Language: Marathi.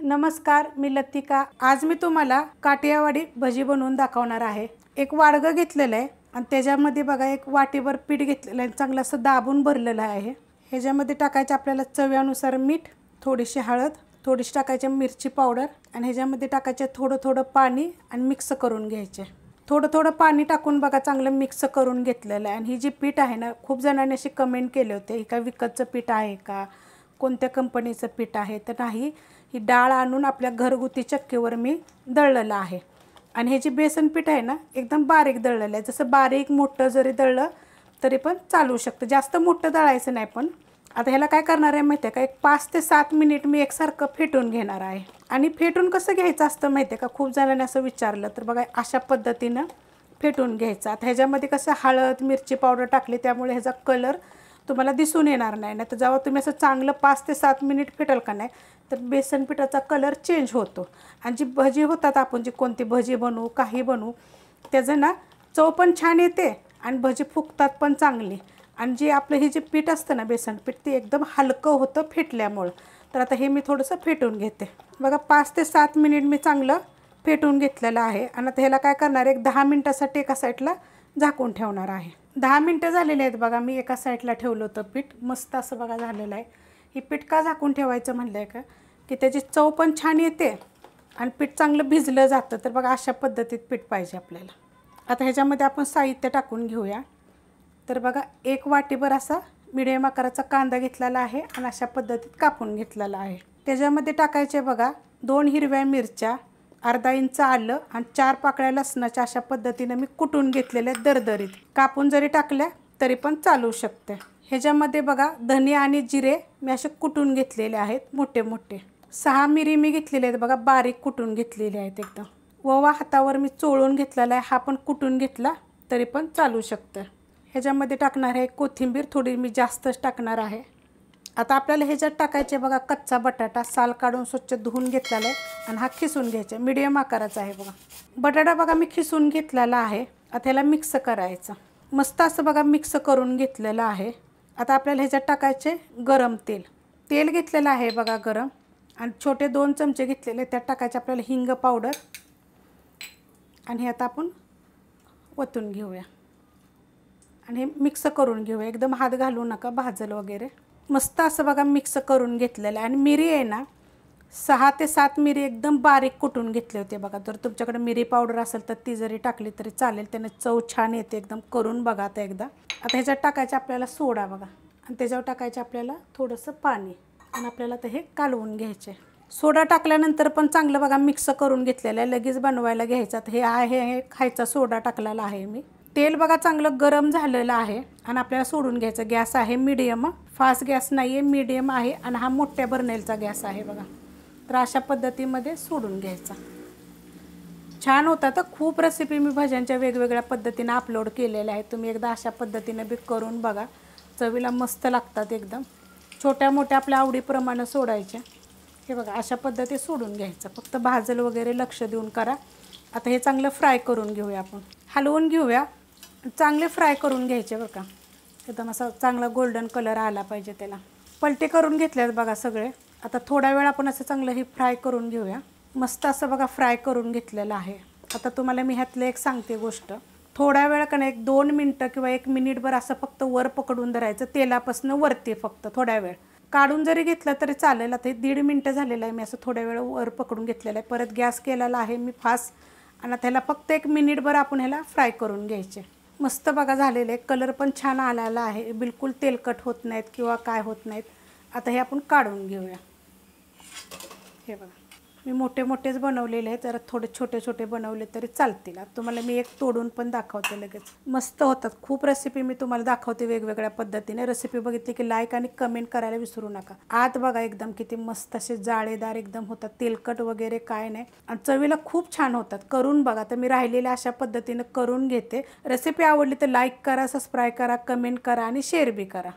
नमस्कार, मी लतिका। आज मी तुम्हाला काठियावाडी भजी बनवून दाखवणार आहे। एक वाडगं घेतलेलं आहे आणि त्याच्यामध्ये बघा एक वाटीभर पीठ घेतलेलं आहे, चांगलं असं दाबून भरलेलं आहे। ह्याच्यामध्ये टाकायचं आपल्याला चवीनुसार मीठ, थोडीशी हळद, थोडीशी टाकायची मिरची पावडर आणि ह्याच्यामध्ये टाकायचे थोडं थोडं पाणी आणि मिक्स करून घ्यायचे। थोडं थोडं पाणी टाकून बघा चांगलं मिक्स करून घेतलेलं आहे। आणि ही जी पीठ आहे ना, खूप जणांनी अशी कमेंट केले होते, ही काय विकतचं पीठ आहे का, कोणत्या कंपनीचं पीठ आहे, तर नाही, ही डाळ आणून आपल्या घरगुती चक्कीवर मी दळलेलं आहे। आणि हे जे बेसन पीठ आहे ना, एकदम बारीक दळलेलं आहे। जसं बारीक मोठं जरी दळलं तरी पण चालू शकतं, जास्त मोठं दळायचं नाही। पण आता ह्याला काय करणार आहे माहिती आहे का, एक 5 ते 7 मिनिट मी एकसारखं फेटून घेणार आहे। आणि फेटून कसं घ्यायचं असतं माहिती आहे का, खूप जणांनी असं विचारलं, तर बघा अशा पद्धतीनं फेटून घ्यायचं। आता ह्याच्यामध्ये कसं हळद मिरची पावडर टाकली, त्यामुळे ह्याचा कलर तुम्हाला दिसून येणार नाही। तर जेव्हा तुम्ही असं चांगलं 5 ते 7 मिनिट फेटल का नाही, तर बेसन पिठाचा कलर चेंज होतो। आणि जी भजी होतात, आपण जी कोणती भजी बनवू काही बनवू, त्याचं ना चव पण छान येते आणि भजी फुगतात पण चांगली। आणि जे आपलं हे जे पीठ असतं ना बेसन पीठ, ते एकदम हलकं होतं फेटल्यामुळं। तर आता हे मी थोडंसं फेटून घेते। बघा 5 ते 7 मिनिट मी चांगलं फेटून घेतलेलं आहे। आणि आता ह्याला काय करणार आहे, एक 10 मिनिटासाठी एका साईडला झाकून ठेवणार आहे। 10 मिनिटं झालेले आहेत बघा, मी एका साईडला ठेवलं होतं पीठ, मस्त असं बघा झालेलं आहे। हे पीठ का झाकून ठेवायचं म्हणलं आहे का, की त्याची चव पण छान येते आणि पीठ चांगलं भिजलं जातं। तर बघा अशा पद्धतीत पीठ पाहिजे आपल्याला। आता ह्याच्यामध्ये आपण साहित्य टाकून घेऊया। तर बघा एक वाटीभर असा मिडियम आकाराचा कांदा घेतलेला आहे आणि अशा पद्धतीत कापून घेतलेला आहे। त्याच्यामध्ये टाकायचे बघा 2 हिरव्या मिरच्या, अर्धा इंच आलं आणि 4 पाकळ्या लसणाच्या अशा पद्धतीने मी कुटून घेतलेल्या दरदरीत। कापून जरी टाकल्या तरी पण चालू शकते। ह्याच्यामध्ये बघा धने आणि जिरे मी असे कुटून घेतलेले आहेत मोठे मोठे। 6 मिरी मी घेतलेले आहेत बघा, बारीक कुटून घेतलेले आहेत एकदम। ओवा हातावर मी चोळून घेतलेला आहे, हा पण कुटून घेतला तरी पण चालू शकतं। ह्याच्यामध्ये टाकणार आहे कोथिंबीर, थोडी मी जास्तच टाकणार आहे। आता आपल्याला ह्याच्यात टाकायचे बघा कच्चा बटाटा, साल काढून स्वच्छ धुवून घेतलेला आहे आणि हा खिसून घ्यायचा, मीडियम आकाराचा आहे बघा। बटाटा बघा मी खिसून घेतलेला आहे। आता ह्याला मिक्स करायचं, मस्त असं बघा मिक्स करून घेतलेलं आहे। आता आपल्याला ह्याच्यात टाकायचे गरम तेल, तेल घेतलेलं आहे बघा गरम, आणि छोटे 2 चमचे घेतलेले, त्यात टाकायचे आपल्याला हिंग पावडर। आणि हे आता आपण ओतून घेऊया आणि हे मिक्स करून घेऊया, एकदम हात घालू नका, भाजल वगैरे। मस्त असं बघा मिक्स करून घेतलेलं आहे। आणि मिरी आहे ना, 6 ते 7 मिरी एकदम बारीक कुटून घेतले होते बघा। जर तुमच्याकडे मिरी पावडर असेल तर ती जरी टाकली तरी चालेल, त्याने चव छान येते एकदम। करून बघा आता एकदा। आता ह्याच्यात टाकायचं आपल्याला सोडा बघा, आणि त्याच्यावर टाकायचं आपल्याला थोडंसं पाणी, आणि आपल्याला तर हे कालवून घ्यायचे। सोडा टाकल्यानंतर पण चांगलं बघा मिक्स करून घेतलेलं आहे, लगेच बनवायला घ्यायचं। हे आहे हे खायचा सोडा टाकलेला आहे मी। तेल बघा चांगलं गरम झालेलं आहे आणि आपल्याला सोडून घ्यायचं। गॅस आहे मीडियम, फास्ट गॅस नाही आहे, मीडियम आहे। आणि हा मोठ्या बर्नेलचा गॅस आहे बघा। तर अशा पद्धतीमध्ये सोडून घ्यायचा। छान होता। तर खूप रेसिपी मी भज्यांच्या वेगवेगळ्या पद्धतीने अपलोड केलेल्या आहेत, तुम्ही एकदा अशा पद्धतीने बी करून बघा, चवीला मस्त लागतात एकदम। छोट्या मोठ्या आपल्या आवडीप्रमाणे सोडायच्या। हे बघा अशा पद्धतीने सोडून घ्यायचं, फक्त भाजल वगैरे लक्ष देऊन करा। आता हे चांगलं फ्राय करून घेऊया, आपण हलवून घेऊया, चांगले फ्राय करून घ्यायचे बरं का, एकदम असा चांगला गोल्डन कलर आला पाहिजे त्याला। पलटे करून घेतल्यात बघा सगळे। आता थोडा वेळ आपण असं चांगलं हे फ्राय करून घेऊया, मस्त असं बघा फ्राय करून घेतलेलं आहे। आता तुम्हाला मी ह्यातलं एक सांगते गोष्ट, थोडा वेळ का नाही, एक 2 मिनटं किंवा 1 मिनिटभर असं फक्त वर पकडून धरायचं, तेलापासून वरती फक्त थोड्या वेळ काढून जरी घेतलं तरी चालेल। आता हे 1.5 मिनटं झालेलं आहे, मी असं थोड्या वेळ वर पकडून घेतलेलं आहे। परत गॅस केलेला आहे मी फास्ट, आणि त्याला फक्त 1 मिनिटभर आपण ह्याला फ्राय करून घ्यायचे। मस्त बघा झालेलं आहे, कलर पण छान आलेला आहे, बिलकुल तेलकट होत नाहीत किंवा काय होत नाहीत। आता हे आपण काढून घेऊया। हे बघा मी मोठे मोठेच बनवलेले आहेत, जरा थोडे छोटे छोटे बनवले तरी चालतील। आता तुम्हाला मी एक तोडून पण दाखवते लगेच, मस्त होतात। खूप रेसिपी मी तुम्हाला दाखवते वेगवेगळ्या पद्धतीने। रेसिपी बघितली की लाईक आणि कमेंट करायला विसरू नका। आत बघा एकदम किती मस्त असे जाळेदार एकदम होतात, तेलकट वगैरे काय नाही, आणि चवीला खूप छान होतात। करून बघा। तर मी राहिलेल्या अशा पद्धतीने करून घेते। रेसिपी आवडली तर लाईक करा, सबस्क्राईब करा, कमेंट करा आणि शेअर बी करा।